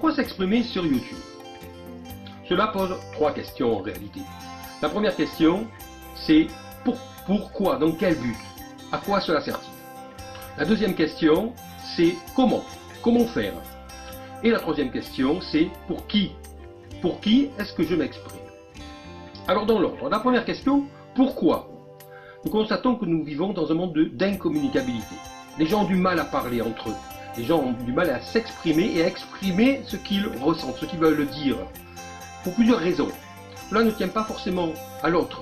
pourquoi s'exprimer sur YouTube? Cela pose trois questions en réalité. La première question, c'est pourquoi, dans quel but? À quoi cela sert-il? La deuxième question, c'est comment? Comment faire? Et la troisième question, c'est pour qui? Pour qui est-ce que je m'exprime? Alors dans l'ordre, la première question, pourquoi? Nous constatons que nous vivons dans un monde d'incommunicabilité. Les gens ont du mal à parler entre eux. Les gens ont du mal à s'exprimer et à exprimer ce qu'ils ressentent, ce qu'ils veulent dire. Pour plusieurs raisons. Cela ne tient pas forcément à l'autre.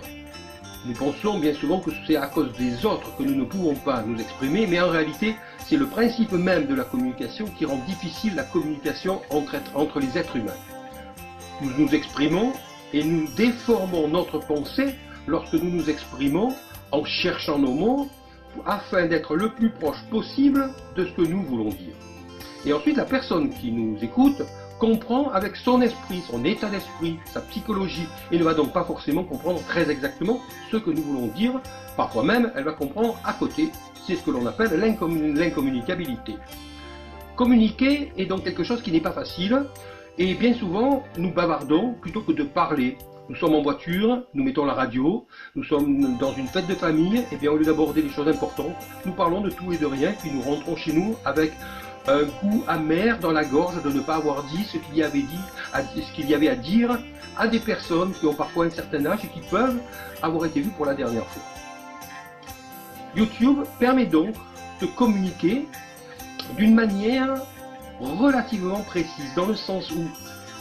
Nous pensons bien souvent que c'est à cause des autres que nous ne pouvons pas nous exprimer, mais en réalité, c'est le principe même de la communication qui rend difficile la communication entre les êtres humains. Nous nous exprimons et nous déformons notre pensée lorsque nous nous exprimons en cherchant nos mots afin d'être le plus proche possible de ce que nous voulons dire. Et ensuite, la personne qui nous écoute comprend avec son esprit, son état d'esprit, sa psychologie, et ne va donc pas forcément comprendre très exactement ce que nous voulons dire. Parfois même, elle va comprendre à côté. C'est ce que l'on appelle l'incommunicabilité. Communiquer est donc quelque chose qui n'est pas facile, et bien souvent, nous bavardons plutôt que de parler. Nous sommes en voiture, nous mettons la radio, nous sommes dans une fête de famille, et bien au lieu d'aborder les choses importantes, nous parlons de tout et de rien, puis nous rentrons chez nous avec un goût amer dans la gorge de ne pas avoir dit ce qu'il y avait à dire à des personnes qui ont parfois un certain âge et qui peuvent avoir été vues pour la dernière fois. YouTube permet donc de communiquer d'une manière relativement précise, dans le sens où,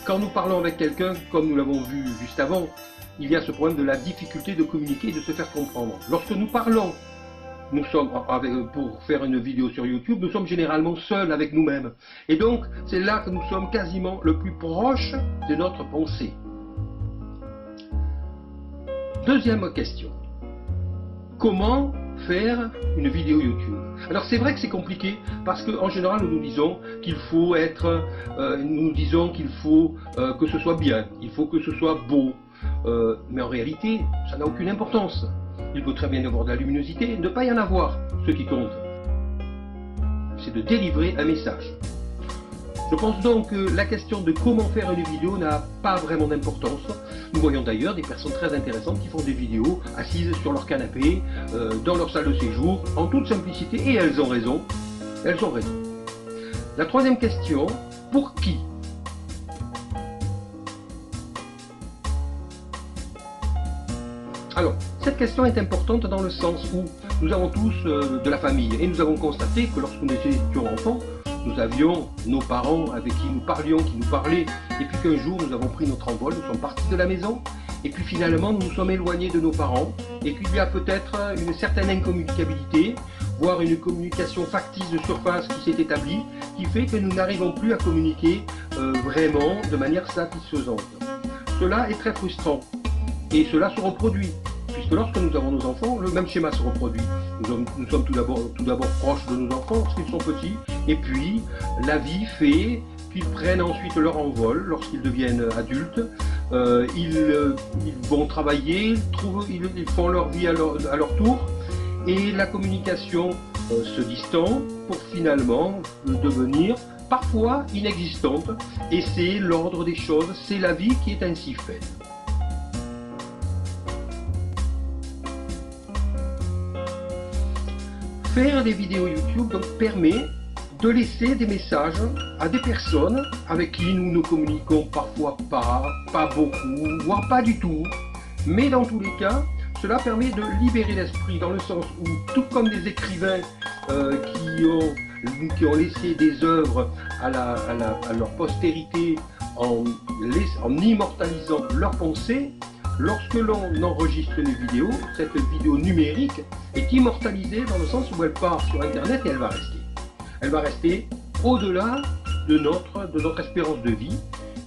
quand nous parlons avec quelqu'un, comme nous l'avons vu juste avant, il y a ce problème de la difficulté de communiquer et de se faire comprendre. Lorsque nous parlons, pour faire une vidéo sur YouTube, nous sommes généralement seuls avec nous-mêmes. Et donc, c'est là que nous sommes quasiment le plus proche de notre pensée. Deuxième question. Comment faire une vidéo YouTube? Alors c'est vrai que c'est compliqué parce qu'en général nous disons qu'il faut que ce soit bien, il faut que ce soit beau, mais en réalité ça n'a aucune importance. Il peut très bien y avoir de la luminosité et ne pas y en avoir. Ce qui compte, c'est de délivrer un message. Je pense donc que la question de comment faire une vidéo n'a pas vraiment d'importance. Nous voyons d'ailleurs des personnes très intéressantes qui font des vidéos assises sur leur canapé, dans leur salle de séjour, en toute simplicité, et elles ont raison. Elles ont raison. La troisième question, pour qui? Alors, cette question est importante dans le sens où nous avons tous de la famille et nous avons constaté que lorsque nous étions enfants, nous avions nos parents avec qui nous parlions, qui nous parlaient, et puis qu'un jour nous avons pris notre envol, nous sommes partis de la maison, et puis finalement nous nous sommes éloignés de nos parents, et qu'il y a peut-être une certaine incommunicabilité, voire une communication factice de surface qui s'est établie, qui fait que nous n'arrivons plus à communiquer vraiment de manière satisfaisante. Cela est très frustrant, et cela se reproduit. Puisque lorsque nous avons nos enfants, le même schéma se reproduit. Nous sommes tout d'abord proches de nos enfants lorsqu'ils sont petits, et puis la vie fait qu'ils prennent ensuite leur envol lorsqu'ils deviennent adultes. Ils vont travailler, ils font leur vie à leur tour, et la communication se distend pour finalement devenir parfois inexistante, et c'est l'ordre des choses, c'est la vie qui est ainsi faite. Faire des vidéos YouTube donc permet de laisser des messages à des personnes avec qui nous ne communiquons parfois pas beaucoup, voire pas du tout. Mais dans tous les cas, cela permet de libérer l'esprit dans le sens où, tout comme des écrivains qui ont laissé des œuvres à leur postérité en immortalisant leurs pensées, lorsque l'on enregistre une vidéo, cette vidéo numérique est immortalisée dans le sens où elle part sur Internet et elle va rester. Elle va rester au-delà de notre espérance de vie.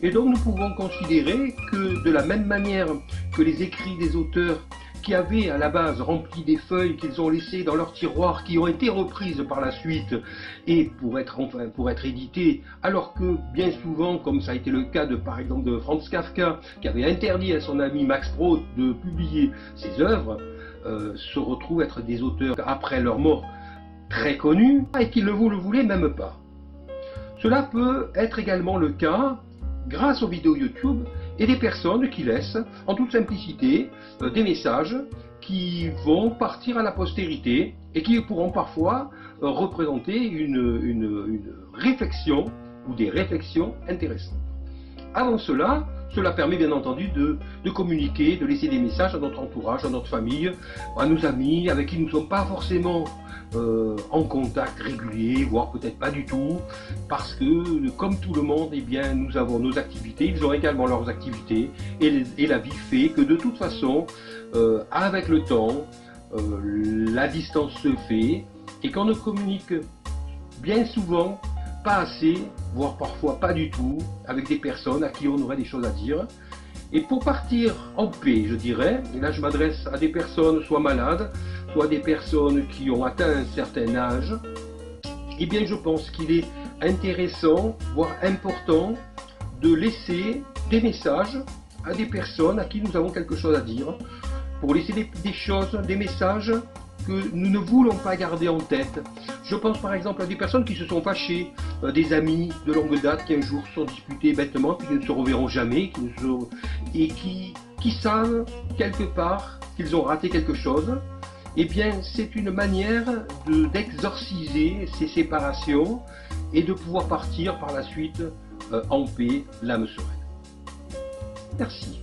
Et donc nous pouvons considérer que de la même manière que les écrits des auteurs qui avaient à la base rempli des feuilles qu'ils ont laissées dans leur tiroir, qui ont été reprises par la suite et pour être éditées, alors que bien souvent, comme ça a été le cas par exemple de Franz Kafka, qui avait interdit à son ami Max Brod de publier ses œuvres, se retrouvent être des auteurs après leur mort très connus et qui ne vous le voulaient même pas. Cela peut être également le cas grâce aux vidéos YouTube et des personnes qui laissent en toute simplicité des messages qui vont partir à la postérité et qui pourront parfois représenter une réflexion ou des réflexions intéressantes. Avant cela, cela permet bien entendu de communiquer, de laisser des messages à notre entourage, à notre famille, à nos amis avec qui nous ne sommes pas forcément en contact régulier, voire peut-être pas du tout, parce que comme tout le monde, eh bien, nous avons nos activités, ils ont également leurs activités, et la vie fait que de toute façon, avec le temps, la distance se fait, et qu'on ne communique bien souvent pas assez, voire parfois pas du tout, avec des personnes à qui on aurait des choses à dire. Et pour partir en paix, je dirais, et là je m'adresse à des personnes soit malades, soit des personnes qui ont atteint un certain âge, eh bien je pense qu'il est intéressant, voire important, de laisser des messages à des personnes à qui nous avons quelque chose à dire, pour laisser des choses, des messages que nous ne voulons pas garder en tête. Je pense par exemple à des personnes qui se sont fâchées, des amis de longue date qui un jour se sont disputés bêtement, qui ne se reverront jamais, et qui savent quelque part qu'ils ont raté quelque chose. Eh bien, c'est une manière d'exorciser ces séparations et de pouvoir partir par la suite en paix, l'âme sereine. Merci.